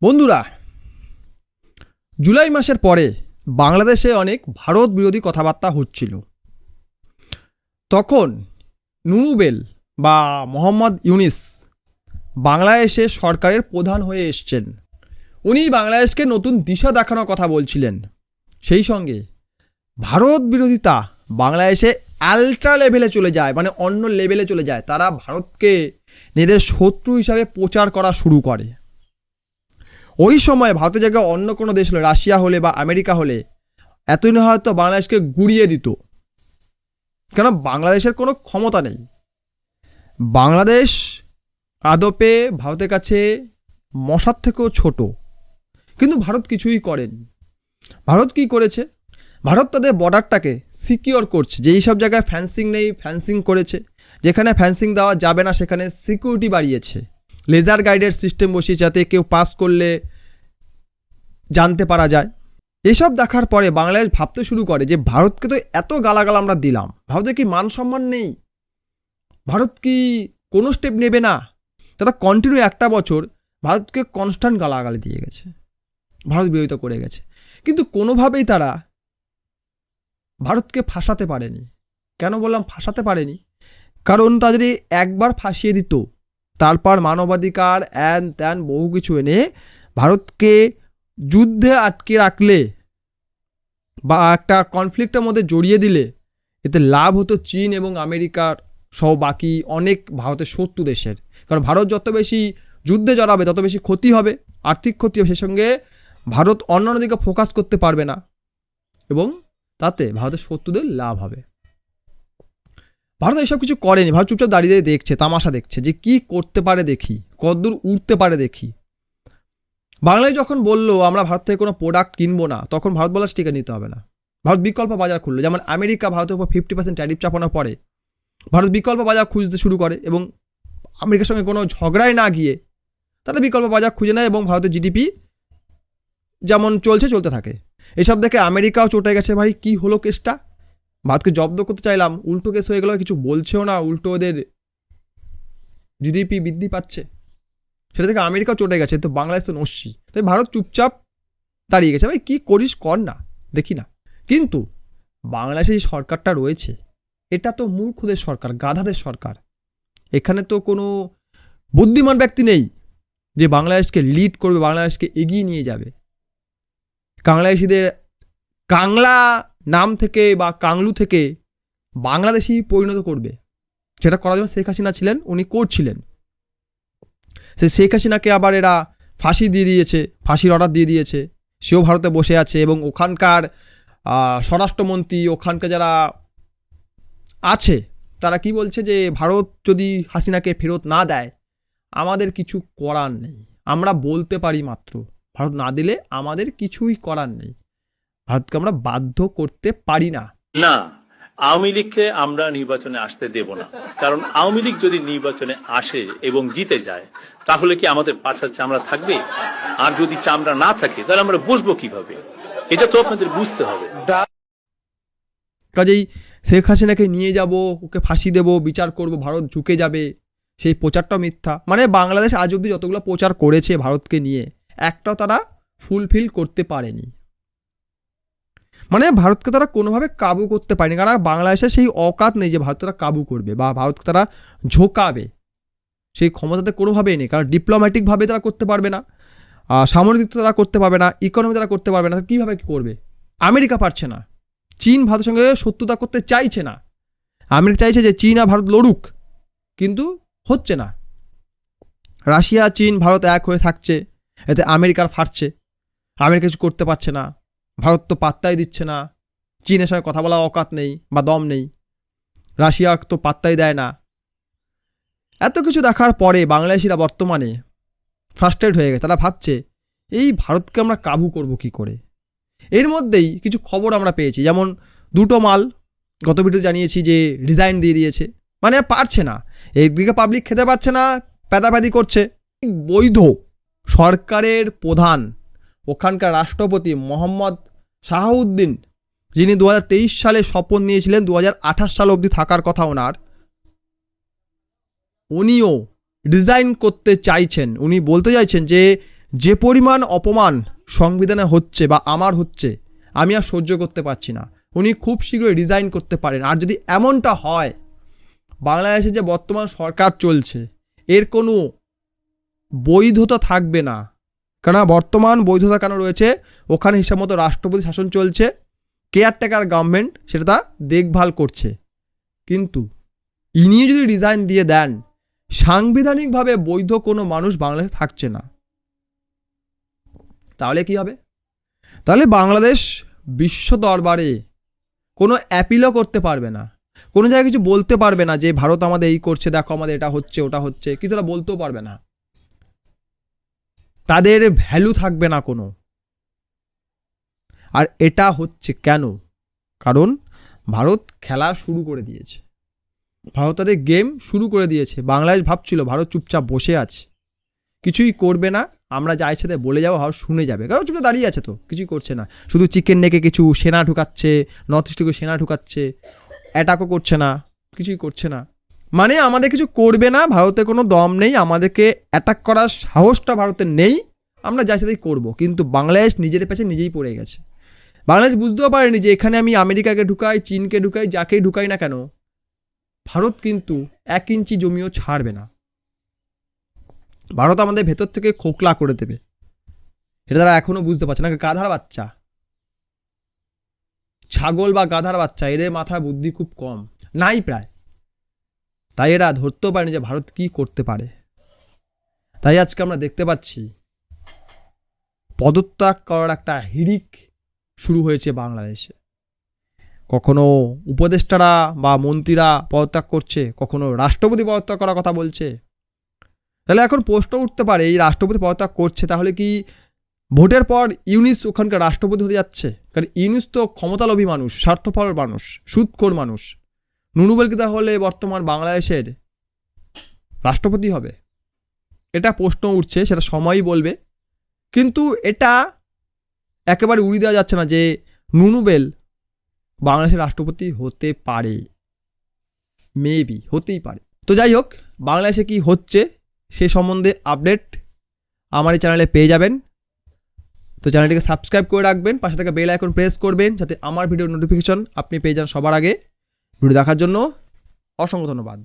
বন্ধুরা, জুলাই মাসের পরে বাংলাদেশে অনেক ভারত বিরোধী কথাবার্তা হচ্ছিল। তখন নুরুবেল বা মোহাম্মদ ইউনিস বাংলাদেশে সরকারের প্রধান হয়ে এসছেন। উনি বাংলাদেশকে নতুন দিশা দেখানোর কথা বলছিলেন। সেই সঙ্গে ভারত বিরোধিতা বাংলাদেশে আল্ট্রা লেভেলে চলে যায়, মানে অন্য লেভেলে চলে যায়। তারা ভারতকে নিজেদের শত্রু হিসাবে প্রচার করা শুরু করে। ওই সময় ভারতের জায়গায় অন্য কোনো দেশ হলে, রাশিয়া হলে বা আমেরিকা হলে, এতদিন হয়তো বাংলাদেশকে গুড়িয়ে দিত, কেন বাংলাদেশের কোনো ক্ষমতা নেই। বাংলাদেশ আদপে ভারতের কাছে মশার থেকেও ছোট, কিন্তু ভারত কিছুই করেনি। ভারত কি করেছে? ভারত তাদের বর্ডারটাকে সিকিওর করছে, যেই সব জায়গায় ফ্যান্সিং নেই ফ্যান্সিং করেছে, যেখানে ফ্যান্সিং দেওয়া যাবে না সেখানে সিকিউরিটি বাড়িয়েছে, লেজার গাইডের সিস্টেম বসিয়ে যাতে কেউ পাস করলে জানতে পারা যায়। এসব দেখার পরে বাংলাদেশ ভাবতে শুরু করে যে ভারতকে তো এত গালাগাল আমরা দিলাম, ভারতের কি মান সম্মান নেই? ভারত কি কোনো স্টেপ নেবে না? তারা কন্টিনিউ একটা বছর ভারতকে কনস্ট্যান্ট গালাগালি দিয়ে গেছে, ভারত বিরোধিতা করে গেছে, কিন্তু কোনোভাবেই তারা ভারতকে ফাঁসাতে পারেনি। কেন বললাম ফাঁসাতে পারেনি? কারণ তা যদি একবার ফাঁসিয়ে দিত, তারপর মানবাধিকার অ্যান ত্যান বহু কিছু এনে ভারতকে যুদ্ধে আটকে রাখলে বা একটা কনফ্লিক্টের মধ্যে জড়িয়ে দিলে এতে লাভ হতো চীন এবং আমেরিকার সহ বাকি অনেক ভারতের শত্রু দেশের। কারণ ভারত যত বেশি যুদ্ধে জড়াবে তত বেশি ক্ষতি হবে, আর্থিক ক্ষতি হবে, সে সঙ্গে ভারত অন্যান্য দিকে ফোকাস করতে পারবে না এবং তাতে ভারতের শত্রুদের লাভ হবে। ভারত এসব কিছু করেনি। ভারত চুপচাপ দাঁড়িয়ে দাঁড়িয়ে দেখছে, তামাশা দেখছে যে কি করতে পারে দেখি, কতদূর উঠতে পারে দেখি। বাংলাদেশ যখন বললো আমরা ভারত থেকে কোনো প্রোডাক্ট কিনবো না, তখন ভারত বলার টিকা নিতে হবে না। ভারত বিকল্প বাজার খুললো। যেমন আমেরিকা ভারতের উপর 50% ট্যারিফ চাপানোর পরে ভারত বিকল্প বাজার খুঁজতে শুরু করে এবং আমেরিকার সঙ্গে কোনো ঝগড়ায় না গিয়ে তারা বিকল্প বাজার খুঁজে নেয় এবং ভারতের জিডিপি যেমন চলতে থাকে। এসব দেখে আমেরিকাও চটে গেছে, ভাই কি হলো কেসটা, ভারতকে জব্দ করতে চাইলাম, উল্টো কেস হয়ে গেল, কিছু বলছেও না, উল্টো ওদের জিডিপি বৃদ্ধি পাচ্ছে। সেটা থেকে আমেরিকাও চটে গেছে, তো বাংলাদেশ তো নস্যি। তাই ভারত চুপচাপ দাঁড়িয়ে গেছে, ভাই কী করিস কর না, দেখি না। কিন্তু বাংলাদেশে যে সরকারটা রয়েছে এটা তো মূর্খদের সরকার, গাধাদের সরকার। এখানে তো কোনো বুদ্ধিমান ব্যক্তি নেই যে বাংলাদেশকে লিড করবে, বাংলাদেশকে এগিয়ে নিয়ে যাবে, বাংলাদেশিদের কাংলা নাম থেকে বা কাংলু থেকে বাংলাদেশি পরিণত করবে। সেটা করার জন্য শেখ হাসিনা ছিলেন, উনি করছিলেন। সে শেখ হাসিনাকে আবার এরা ফাঁসি দিয়ে দিয়েছে, ফাঁসির অর্ডার দিয়ে দিয়েছে, সেও ভারতে বসে আছে এবং ওখানকার স্বরাষ্ট্রমন্ত্রী, ওখানকার যারা আছে তারা কি বলছে যে ভারত যদি হাসিনাকে ফেরত না দেয় আমাদের কিছু করার নেই, আমরা বলতে পারি মাত্র, ভারত না দিলে আমাদের কিছুই করার নেই, ভারতকে আমরা বাধ্য করতে পারি না। না, আওয়ামী লীগকে আমরা নির্বাচনে আসতে দেব না। কারণ আওয়ামী লীগ যদি নির্বাচনে আসে এবং জিতে যায় তাহলে কি আমাদের পাছার চামড়া থাকবে? আর যদি চামড়া না থাকে তাহলে আমরা বসবো কিভাবে? এটা তো আপনাদের বুঝতে হবে। কাজেই শেখ হাসিনাকে নিয়ে যাব, ওকে ফাঁসি দেব, বিচার করব, ভারত ঝুঁকে যাবে, সেই প্রচারটাও মিথ্যা। মানে বাংলাদেশ আজ অবধি যতগুলো প্রচার করেছে ভারতকে নিয়ে একটাও তারা ফুলফিল করতে পারেনি। মানে ভারতকে তারা কোনোভাবে কাবু করতে পারেনি, কারণ বাংলাদেশের সেই অকাত নেই যে ভারত তারা কাবু করবে বা ভারতকে তারা ঝোঁকাবে, সেই ক্ষমতাতে কোনোভাবেই নেই। কারণ ডিপ্লোম্যাটিকভাবে তারা করতে পারবে না, সামরিক দিক তারা করতে পারবে না, ইকোনমি তারা করতে পারবে না, কীভাবে কী করবে? আমেরিকা পারছে না, চীন ভারতের সঙ্গে শত্রুতা করতে চাইছে না, আমেরিকা চাইছে যে চীন আর ভারত লড়ুক, কিন্তু হচ্ছে না। রাশিয়া, চীন, ভারত এক হয়ে থাকছে, এতে আমেরিকার ফাটছে, আমেরিকা কিছু করতে পারছে না, ভারত তো পাত্তাই দিচ্ছে না, চীনের সঙ্গে কথা বলা অকাত নেই বা দম নেই, রাশিয়া তো পাত্তাই দেয় না। এত কিছু দেখার পরে বাংলাদেশিরা বর্তমানে ফ্রাস্ট্রেট হয়ে গেছে। তারা ভাবছে এই ভারতকে আমরা কাবু করব কি করে। এর মধ্যেই কিছু খবর আমরা পেয়েছি, যেমন দুটো মাল গত ভিডিও জানিয়েছি যে রিজাইন দিয়ে দিয়েছে, মানে পারছে না, একদিকে পাবলিক খেতে পারছে না, প্যাদাপ্যাদি করছে। বৈধ সরকারের প্রধান ওখানকার রাষ্ট্রপতি মোহাম্মদ শাহাবুদ্দিন, যিনি 2023 সালে শপথ নিয়েছিলেন 2028 সাল অবধি থাকার কথা ওনার, উনিও রিজাইন করতে চাইছেন। উনি বলতে চাইছেন যে যে পরিমাণ অপমান সংবিধানে হচ্ছে বা আমার হচ্ছে, আমি আর সহ্য করতে পারছি না। উনি খুব শীঘ্রই রিজাইন করতে পারেন। আর যদি এমনটা হয়, বাংলাদেশে যে বর্তমান সরকার চলছে এর কোনো বৈধতা থাকবে না। কেন বর্তমান বৈধতা কেন রয়েছে? ওখানে হিসাব মতো রাষ্ট্রপতি শাসন চলছে, কেয়ারটেকার গভর্নমেন্ট সেটা তা দেখভাল করছে। কিন্তু ইনি যদি রিজাইন দিয়ে দেন, সাংবিধানিকভাবে বৈধ কোনো মানুষ বাংলাদেশে থাকছে না। তাহলে কি হবে? তাহলে বাংলাদেশ বিশ্ব দরবারে কোনো অ্যাপিলও করতে পারবে না, কোনো জায়গায় কিছু বলতে পারবে না যে ভারত আমাদের এই করছে, দেখো আমাদের এটা হচ্ছে ওটা হচ্ছে, কিছু তারা বলতেও পারবে না। তাদের ভ্যালু থাকবে না কোনো। আর এটা হচ্ছে কেন? কারণ ভারত খেলা শুরু করে দিয়েছে, ভারত তাদের গেম শুরু করে দিয়েছে। বাংলাদেশ ভাবছিল ভারত চুপচাপ বসে আছে, কিছুই করবে না, আমরা যা ইচ্ছাতে বলে যাবো, ভারত শুনে যাবে। কারণ চুপচাপ দাঁড়িয়ে আছে, তো কিছুই করছে না, শুধু চিকেন নেকে কিছু সেনা ঢুকাচ্ছে, নর্থ ইস্টকে সেনা ঢুকাচ্ছে, অ্যাটাকও করছে না, কিছুই করছে না। মানে আমাদের কিছু করবে না, ভারতের কোনো দম নেই, আমাদেরকে অ্যাটাক করার সাহসটা ভারতের নেই, আমরা যা ইচ্ছাতেই করবো। কিন্তু বাংলাদেশ নিজের পেছে নিজেই পড়ে গেছে। বাংলাদেশ বুঝতেও পারেনি যে এখানে আমি আমেরিকাকে ঢুকাই, চীনকে ঢুকাই, যাকেই ঢুকাই না কেন, ভারত কিন্তু 1 ইঞ্চি জমিও ছাড়বে না। ভারত আমাদের ভেতর থেকে খোকলা করে দেবে। এটা তারা এখনো বুঝতে পারছে না। গাধার বাচ্চা, ছাগল বা গাধার বাচ্চা, এদের মাথায় বুদ্ধি খুব কম, নাই প্রায়। তাই এরা ধরতেও পারেনি যে ভারত কি করতে পারে। তাই আজকে আমরা দেখতে পাচ্ছি পদত্যাগ করার একটা হিড়িক শুরু হয়েছে বাংলাদেশে। কখনো উপদেষ্টারা বা মন্ত্রীরা পদত্যাগ করছে, কখনো রাষ্ট্রপতি পদত্যাগ করার কথা বলছে। তাহলে এখন প্রশ্ন উঠতে পারে, এই রাষ্ট্রপতি পদত্যাগ করছে, তাহলে কি ভোটের পর ইউনিস ওখানকার রাষ্ট্রপতি হতে যাচ্ছে? কারণ ইউনিস তো ক্ষমতালোভী মানুষ, স্বার্থপর মানুষ, সুদখোর মানুষ। নুনুবেল কি তাহলে বর্তমান বাংলাদেশের রাষ্ট্রপতি হবে? এটা প্রশ্ন উঠছে, সেটা সময়ই বলবে। কিন্তু এটা একেবারে উড়িয়ে দেওয়া যাচ্ছে না যে নুনুবেল বাংলাদেশের রাষ্ট্রপতি হতে পারে, মেবি হতেই পারে। তো যাই হোক, বাংলাদেশে কি হচ্ছে সে সম্বন্ধে আপডেট আমার এই চ্যানেলে পেয়ে যাবেন। তো চ্যানেলটিকে সাবস্ক্রাইব করে রাখবেন, পাশে থেকে বেল আইকন প্রেস করবেন, যাতে আমার ভিডিওর নোটিফিকেশন আপনি পেয়ে যান সবার আগে। ভিডিও দেখার জন্য অসংখ্য ধন্যবাদ।